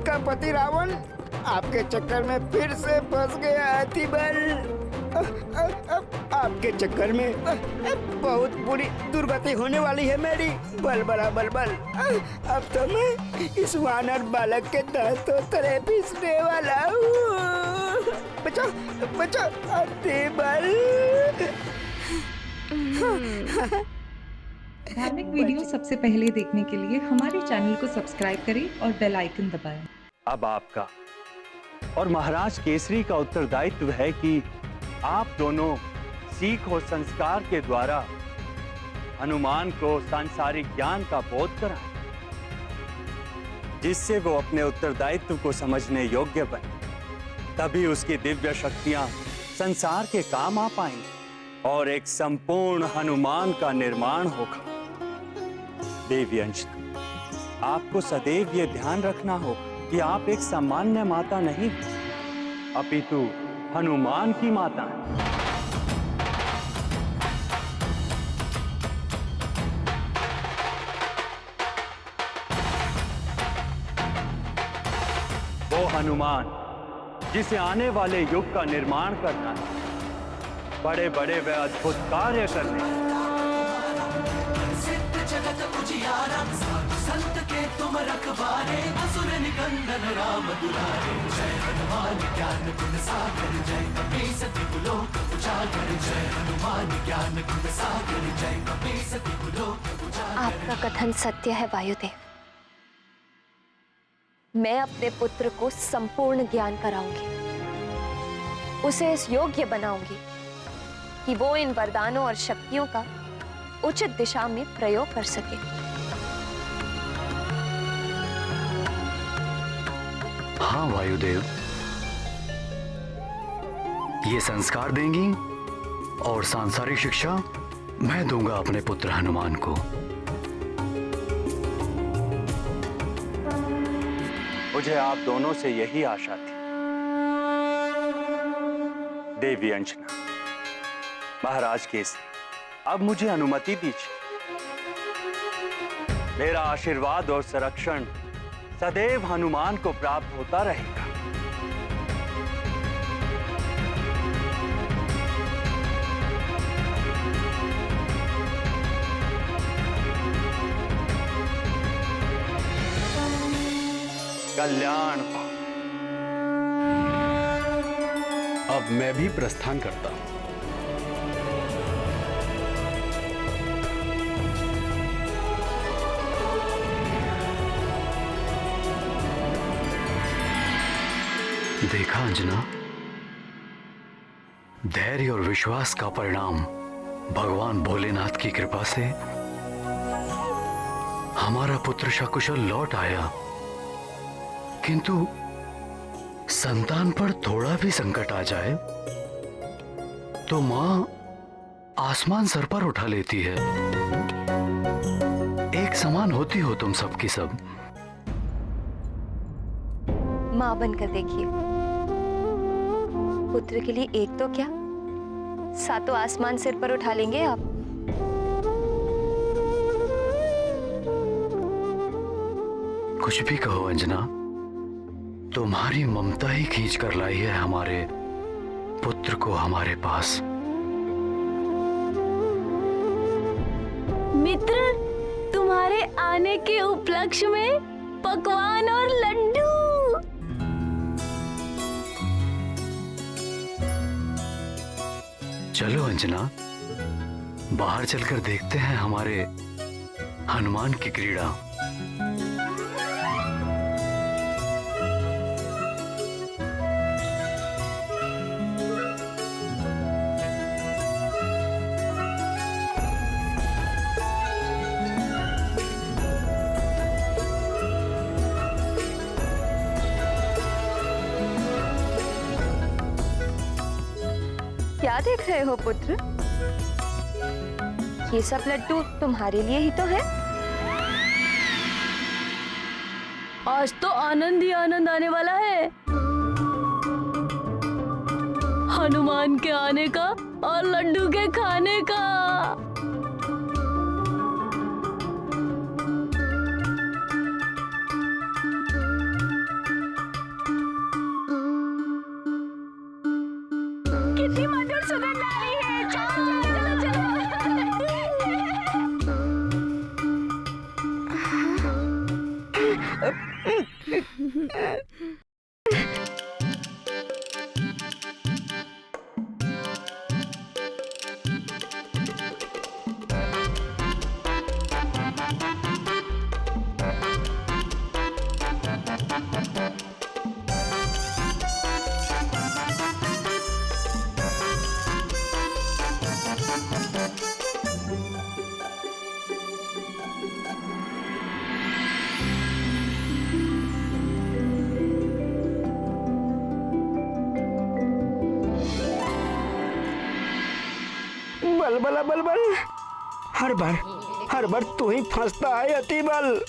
का पति रावण आपके चक्कर में फिर से फंस गया हाथी बल। आपके चक्कर में बहुत बुरी दुर्गति होने वाली है मेरी। बल बड़ा बल बल। अब तो मैं इस वानर बालक के दांतों तरह पीसने वाला हूँ। बचाओ बचाओ हाथी बल। धार्मिक वीडियो सबसे पहले देखने के लिए हमारे चैनल को सब्सक्राइब करें और बेल आइकन दबाएं। अब आपका और महाराज केसरी का उत्तरदायित्व है कि आप दोनों सीख और संस्कार के द्वारा हनुमान को सांसारिक ज्ञान का बोध कराएं, जिससे वो अपने उत्तरदायित्व को समझने योग्य बने। तभी उसकी दिव्य शक्तियां संसार के काम आ पाएंगी और एक संपूर्ण हनुमान का निर्माण होगा। देवी अंजना, आपको सदैव ये ध्यान रखना होगा कि आप एक सामान्य माता नहीं, अपितु हनुमान की माता हैं। वो हनुमान जिसे आने वाले युग का निर्माण करना है, बड़े बड़े व अद्भुत कार्य करने। संत के तुम रखवारे, असुर निकंदन राम दुलारे। जय हनुमान ज्ञान गुण सागर, जय कपीसति कुलोक उजागर। जय हनुमान ज्ञान गुण सागर, जय कपीसति कुलोक उजागर। आपका कथन सत्य है वायुदेव। मैं अपने पुत्र को संपूर्ण ज्ञान कराऊंगी, उसे इस योग्य बनाऊंगी कि वो इन वरदानों और शक्तियों का उचित दिशा में प्रयोग कर सके। हाँ वायुदेव, ये संस्कार देंगी और सांसारिक शिक्षा मैं दूंगा अपने पुत्र हनुमान को। मुझे आप दोनों से यही आशा थी। देवी अंजना, महाराज केसरी, अब मुझे अनुमति दीजिए। मेरा आशीर्वाद और संरक्षण सदैव हनुमान को प्राप्त होता रहेगा। कल्याण। अब मैं भी प्रस्थान करता हूं। देखा अंजना, धैर्य और विश्वास का परिणाम भगवान भोलेनाथ की कृपा से हमारा पुत्र सकुशल लौट आया। किंतु संतान पर थोड़ा भी संकट आ जाए तो मां आसमान सर पर उठा लेती है। एक समान होती हो तुम सबकी सब। मां बनकर देखिए, पुत्र के लिए एक तो क्या, सातों आसमान सिर पर उठा लेंगे आप। कुछ भी कहो अंजना, तुम्हारी ममता ही खींच कर लाई है हमारे पुत्र को हमारे पास। मित्र, तुम्हारे आने के उपलक्ष्य में पकवान और लड्डू। चलो अंजना, बाहर चलकर देखते हैं हमारे हनुमान की क्रीड़ा। क्या देख रहे हो पुत्र? ये सब लड्डू तुम्हारे लिए ही तो है। आज तो आनंद ही आनंद आने वाला है, हनुमान के आने का और लड्डू के खाने का। बलबला बलबल, हर बार तू ही फंसता है अति बल।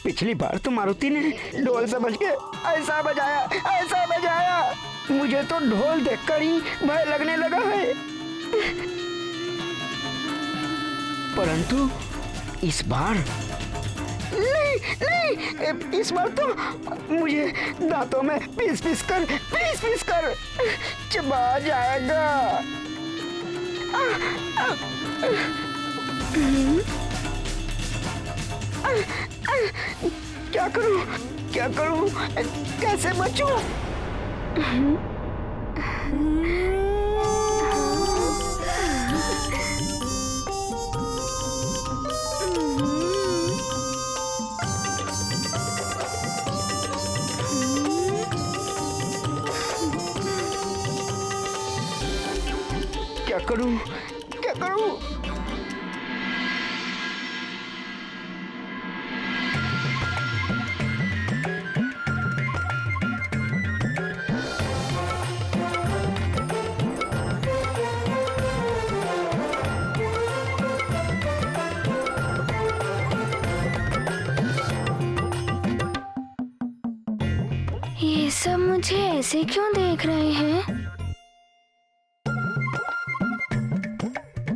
पिछली बार तो मारुति ने ढोल समझ के ऐसा बजाया, मुझे तो ढोल देखकर ही भय लगने लगा है। परंतु इस बार नहीं, इस बार तो मुझे दांतों में पीस कर चबा जाएगा। क्या करूं, कैसे बचूं? क्या करूं? ये सब मुझे ऐसे क्यों देख रहे हैं?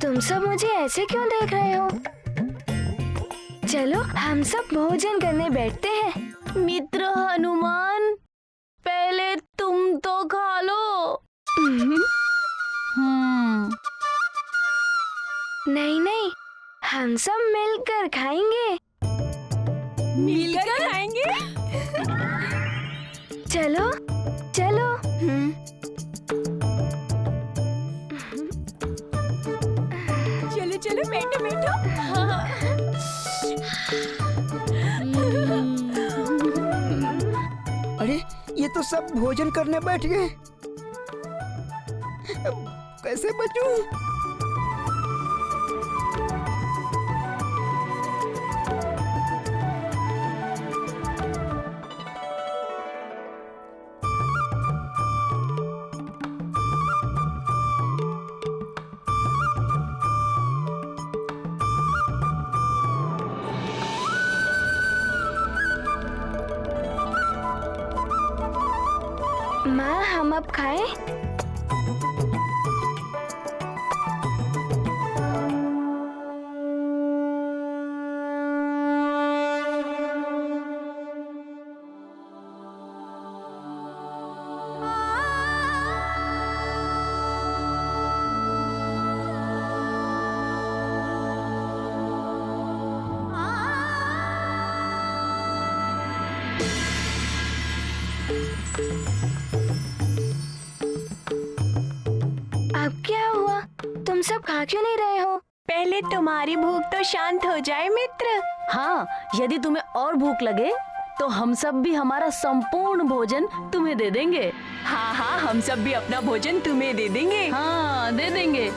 तुम सब मुझे ऐसे क्यों देख रहे हो? चलो हम सब भोजन करने बैठते हैं। मित्र हनुमान, पहले तुम तो खा लो। नहीं, हम सब मिलकर खाएंगे। मिलकर खाएंगे? चलो। चलो बैठो। अरे ये तो सब भोजन करने बैठ गए, अब कैसे बचूं? माँ, हम अब खाएं? अब क्या हुआ? तुम सब खा क्यों नहीं रहे हो? पहले तुम्हारी भूख तो शांत हो जाए मित्र। हाँ, यदि तुम्हें और भूख लगे तो हम सब भी हमारा संपूर्ण भोजन तुम्हें दे देंगे। हाँ, हम सब भी अपना भोजन तुम्हें दे देंगे। हाँ, दे देंगे।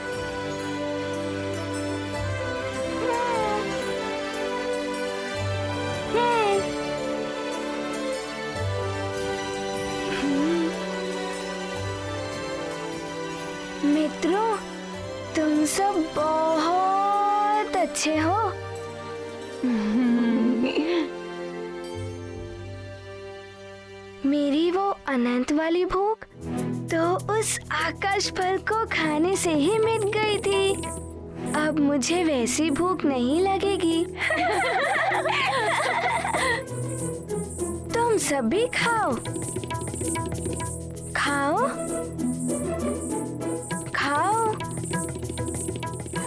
मित्रों, तुम सब बहुत अच्छे हो। मेरी वो अनंत वाली भूख तो उस आकाश फल को खाने से ही मिट गई थी। अब मुझे वैसी भूख नहीं लगेगी। तुम सब भी खाओ।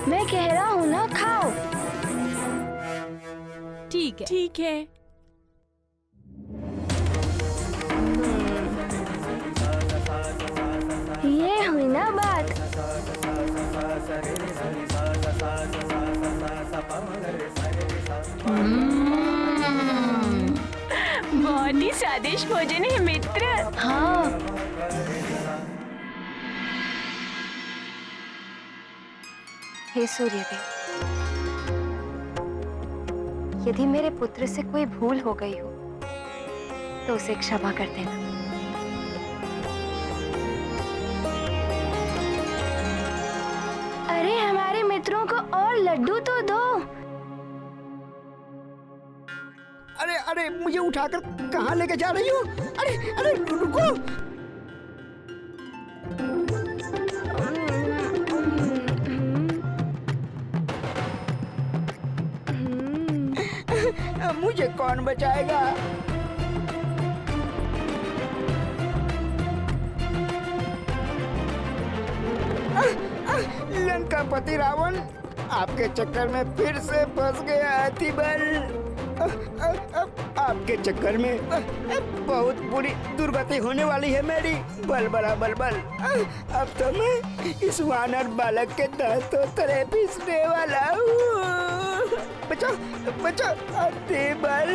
मैं कह रहा हूँ ना, खाओ। ठीक है। बहुत ही स्वादिष्ट भोजन है मित्र। हाँ, हे सूर्यदेव, यदि मेरे पुत्र से कोई भूल हो गई हो तो उसे क्षमा कर देना। अरे हमारे मित्रों को और लड्डू तो दो। अरे अरे मुझे उठाकर कहाँ लेके जा रही हो? अरे अरे रुको। मुझे कौन बचाएगा? लंकापति रावण, आपके चक्कर में फिर से फंस गया अतिबल। आपके चक्कर में बहुत बुरी दुर्गति होने वाली है मेरी। बल बला बल बल। अब तो मैं इस वानर बालक के दांतों तले पीसने वाला हूँ। बचाओ बचाओ अतिबल।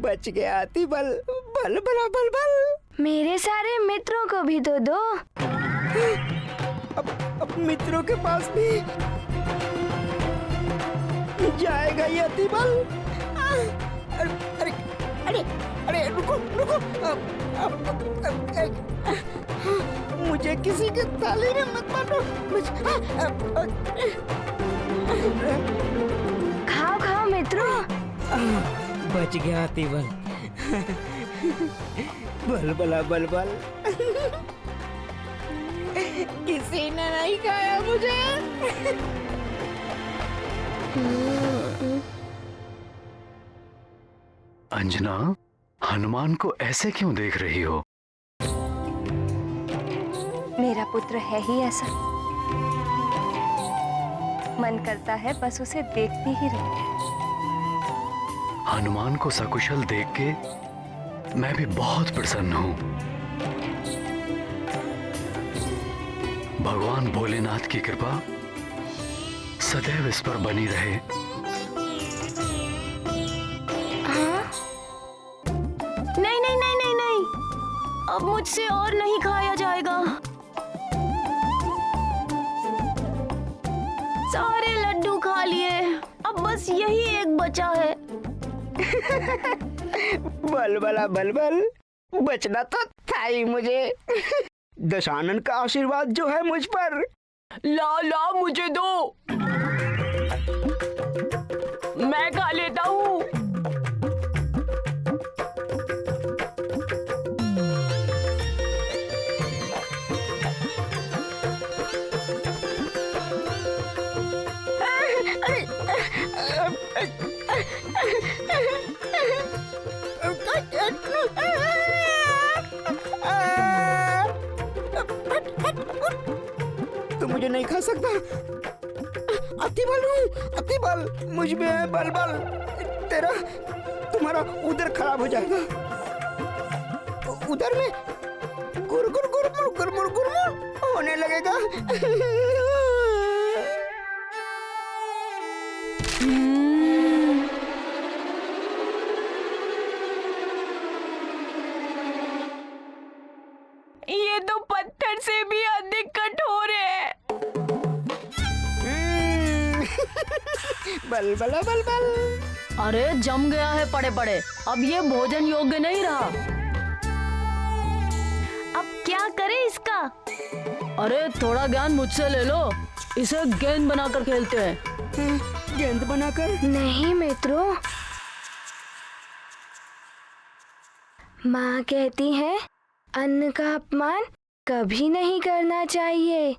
बच गया अतिबल। बल बला बल बल। मेरे सारे मित्रों को भी तो दो। अब मित्रों के पास भी जाएगा ये अतिबल। अरे अरे अरे रुको रुको। मुझे किसी के थाली में मत मारो। खाओ खाओ मित्रों। बच गया अतिबल। बल बला बल बल। किसी ने नहीं खाया मुझे। अंजना, हनुमान को ऐसे क्यों देख रही हो? मेरा पुत्र है ही ऐसा, मन करता है बस उसे देखती ही रहूं। हनुमान को सकुशल देख के मैं भी बहुत प्रसन्न हूं। भगवान भोलेनाथ की कृपा सदैव इस पर बनी रहे। नहीं नहीं नहीं नहीं नहीं, अब मुझसे और नहीं खाया जाएगा। सारे लड्डू खा लिए, अब बस यही एक बचा है। बल बला बल बल। बचना तो था ही मुझे। दशानन का आशीर्वाद जो है मुझ पर। ला ला मुझे दो, मैं खा लेता हूँ। तू मुझे नहीं खा सकता। अतिबल हूँ, अतिबल। मुझ में है बल बल। तुम्हारा उदर खराब हो जाएगा। उदर में गुर गुर गुर मुर गुर मुर गुर मुर होने लगेगा। ये तो पत्थर से भी अधिक कठोर है। बल बला बल बल। अरे जम गया है पड़े पड़े, अब ये भोजन योग्य नहीं रहा। अब क्या करें इसका? अरे थोड़ा ज्ञान मुझसे ले लो, इसे गेंद बनाकर खेलते हैं। गेंद बनाकर? नहीं मित्रों, माँ कहती है अन्न का अपमान कभी नहीं करना चाहिए।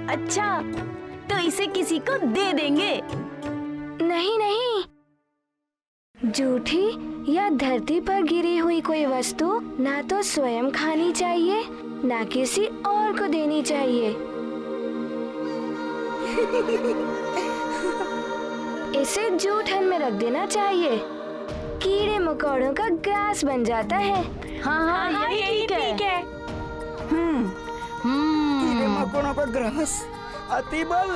अच्छा, तो इसे किसी को दे देंगे? नहीं नहीं, जूठी या धरती पर गिरी हुई कोई वस्तु ना तो स्वयं खानी चाहिए ना किसी और को देनी चाहिए। इसे जूठन में रख देना चाहिए। कीड़े मकोड़ों का ग्रास बन जाता है। हाँ हाँ, यही ठीक है। कीड़े मकोड़ों का ग्रास, अति बल।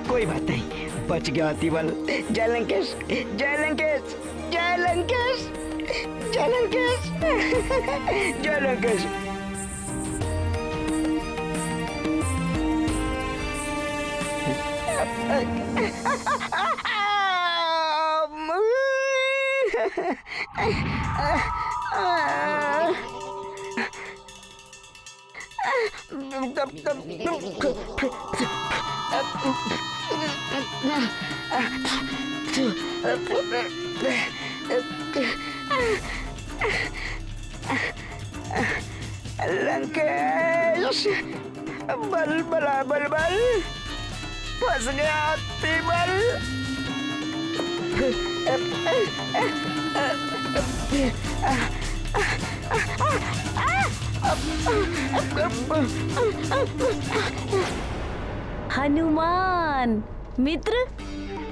कोई बात नहीं, बच गया अति बल। जय लंकेश, जय लंकेश, जय लंकेश, जय लंकेश, जय लंकेश। लंकेश, बल बला बल बल, फंस गया अति बल। हनुमान मित्र,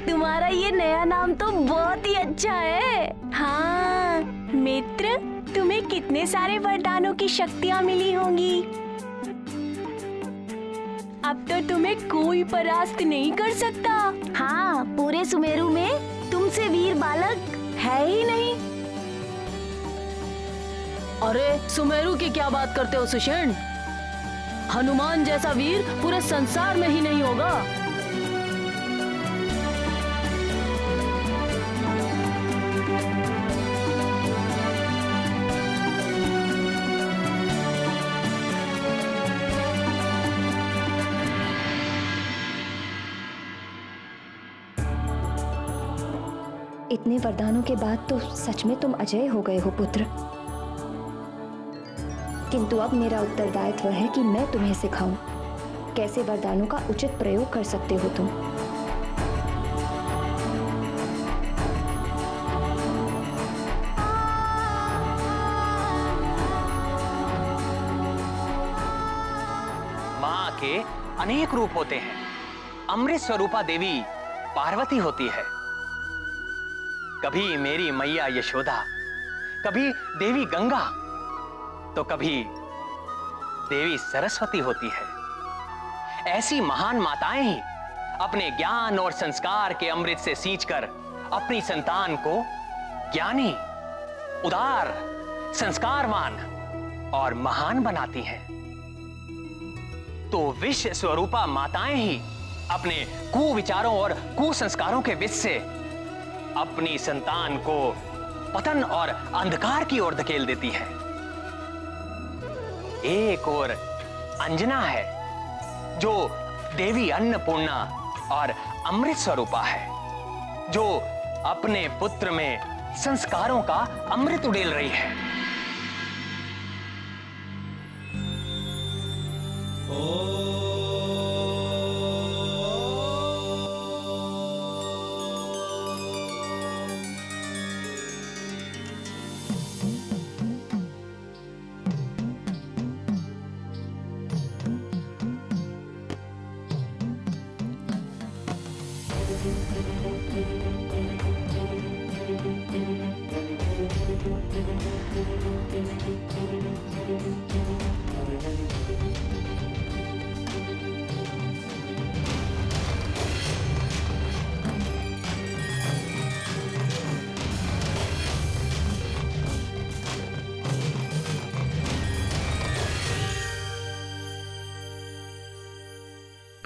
तुम्हारा ये नया नाम तो बहुत ही अच्छा है। हाँ मित्र, तुम्हें कितने सारे वरदानों की शक्तियाँ मिली होंगी। अब तो तुम्हें कोई परास्त नहीं कर सकता। हाँ, पूरे सुमेरु में तुमसे वीर बालक है ही नहीं। अरे सुमेरु की क्या बात करते हो सुषेण? हनुमान जैसा वीर पूरे संसार में ही नहीं होगा। इतने वरदानों के बाद तो सच में तुम अजय हो गए हो पुत्र। किंतु अब मेरा उत्तरदायित्व है कि मैं तुम्हें सिखाऊं कैसे वरदानों का उचित प्रयोग कर सकते हो तुम। माँ के अनेक रूप होते हैं। अमृत स्वरूपा देवी पार्वती होती है, कभी मेरी मैया यशोदा, कभी देवी गंगा, तो कभी देवी सरस्वती होती है। ऐसी महान माताएं ही अपने ज्ञान और संस्कार के अमृत से सींचकर अपनी संतान को ज्ञानी, उदार, संस्कारवान और महान बनाती हैं। तो विश्व स्वरूपा माताएं ही अपने कुविचारों और कुसंस्कारों के विष से अपनी संतान को पतन और अंधकार की ओर धकेल देती है। एक और अंजना है जो देवी अन्नपूर्णा और अमृत स्वरूपा है, जो अपने पुत्र में संस्कारों का अमृत उड़ेल रही है।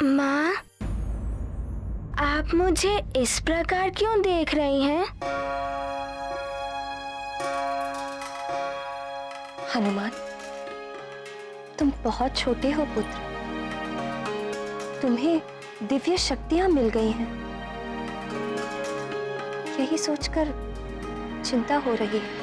माँ, आप मुझे इस प्रकार क्यों देख रही हैं? हनुमान, तुम बहुत छोटे हो पुत्र। तुम्हें दिव्य शक्तियां मिल गई हैं। यही सोचकर चिंता हो रही है।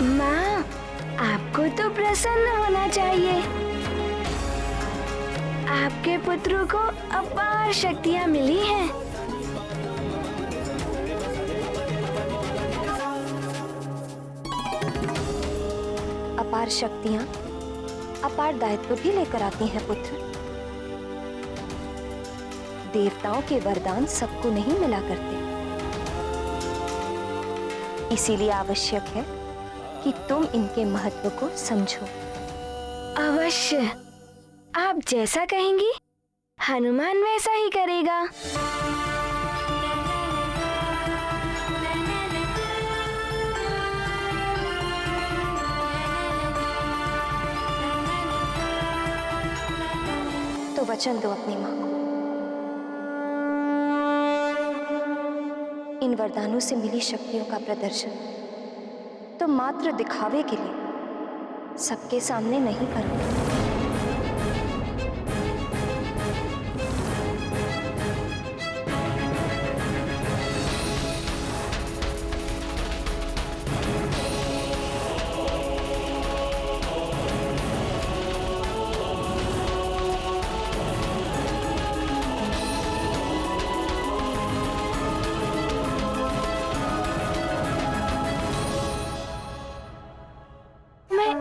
माँ, आपको तो प्रसन्न होना चाहिए। आपके पुत्र को अपार शक्तियाँ मिली हैं। अपार शक्तियां अपार दायित्व भी लेकर आती हैं पुत्र। देवताओं के वरदान सबको नहीं मिला करते, इसीलिए आवश्यक है कि तुम इनके महत्व को समझो। अवश्य, आप जैसा कहेंगी हनुमान वैसा ही करेगा। तो वचन दो अपनी मां को। इन वरदानों से मिली शक्तियों का प्रदर्शन तो मात्र दिखावे के लिए सबके सामने नहीं करूंगी।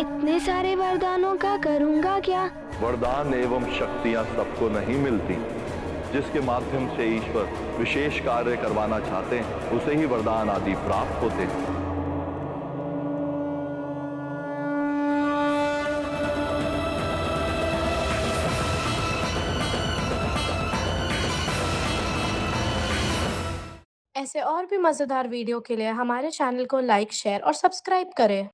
इतने सारे वरदानों का करूंगा क्या? वरदान एवं शक्तियां सबको नहीं मिलती। जिसके माध्यम से ईश्वर विशेष कार्य करवाना चाहते हैं उसे ही वरदान आदि प्राप्त होते हैं। ऐसे और भी मजेदार वीडियो के लिए हमारे चैनल को लाइक, शेयर और सब्सक्राइब करें।